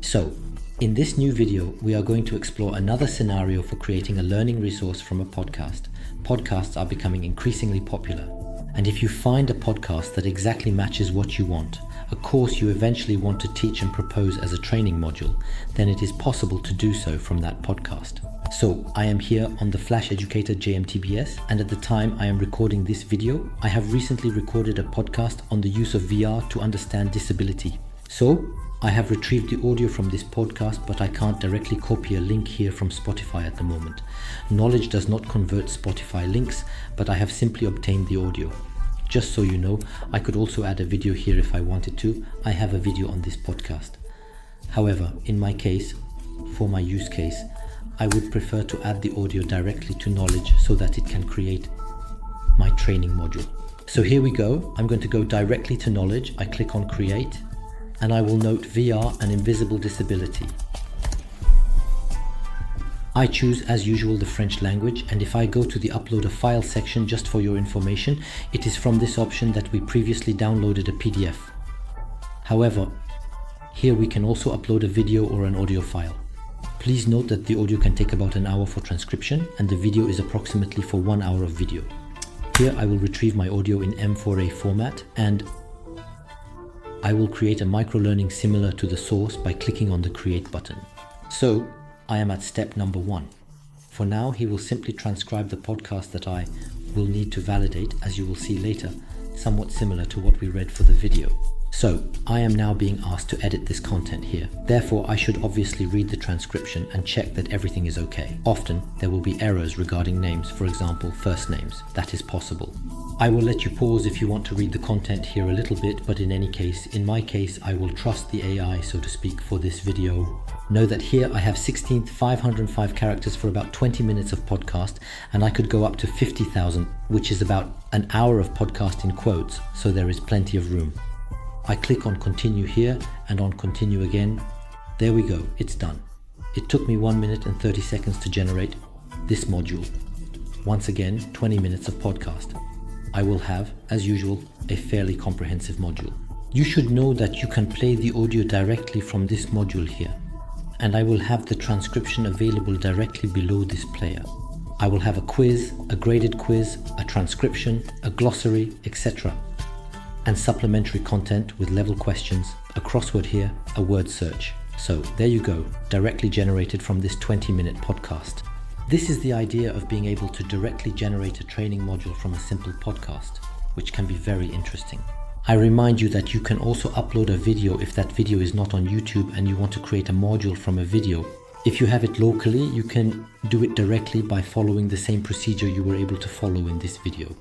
So, in this new video, we are going to explore another scenario for creating a learning resource from a podcast. Podcasts are becoming increasingly popular. And if you find a podcast that exactly matches what you want, a course you eventually want to teach and propose as a training module, then it is possible to do so from that podcast. So I am here on the Flash Educator JMTBS, and at the time I am recording this video, I have recently recorded a podcast on the use of VR to understand disability. So I have retrieved the audio from this podcast, but I can't directly copy a link here from Spotify at the moment. Nolej does not convert Spotify links, but I have simply obtained the audio. Just so you know, I could also add a video here if I wanted to. I have a video on this podcast. However, in my case, for my use case, I would prefer to add the audio directly to Nolej so that it can create my training module. So here we go. I'm going to go directly to Nolej. I click on Create, and I will note VR and invisible disability. I choose, as usual, the French language, and if I go to the Upload a File section, just for your information, it is from this option that we previously downloaded a PDF. However, here we can also upload a video or an audio file. Please note that the audio can take about an hour for transcription, and the video is approximately for 1 hour of video. Here I will retrieve my audio in M4A format, and I will create a micro-learning similar to the source by clicking on the Create button. So, I am at step number 1. For now, he will simply transcribe the podcast that I will need to validate, as you will see later, somewhat similar to what we read for the video. So, I am now being asked to edit this content here. Therefore, I should obviously read the transcription and check that everything is okay. Often, there will be errors regarding names, for example, first names. That is possible. I will let you pause if you want to read the content here a little bit, but in any case, in my case, I will trust the AI, so to speak, for this video. Know that here I have 505 characters for about 20 minutes of podcast, and I could go up to 50,000, which is about an hour of podcast in quotes, so there is plenty of room. I click on Continue here and on Continue again. There we go, it's done. It took me 1 minute and 30 seconds to generate this module. Once again, 20 minutes of podcast. I will have, as usual, a fairly comprehensive module. You should know that you can play the audio directly from this module here, and I will have the transcription available directly below this player. I will have a quiz, a graded quiz, a transcription, a glossary, etc. and supplementary content with level questions, a crossword here, a word search. So there you go, directly generated from this 20-minute podcast. This is the idea of being able to directly generate a training module from a simple podcast, which can be very interesting. I remind you that you can also upload a video if that video is not on YouTube and you want to create a module from a video. If you have it locally, you can do it directly by following the same procedure you were able to follow in this video.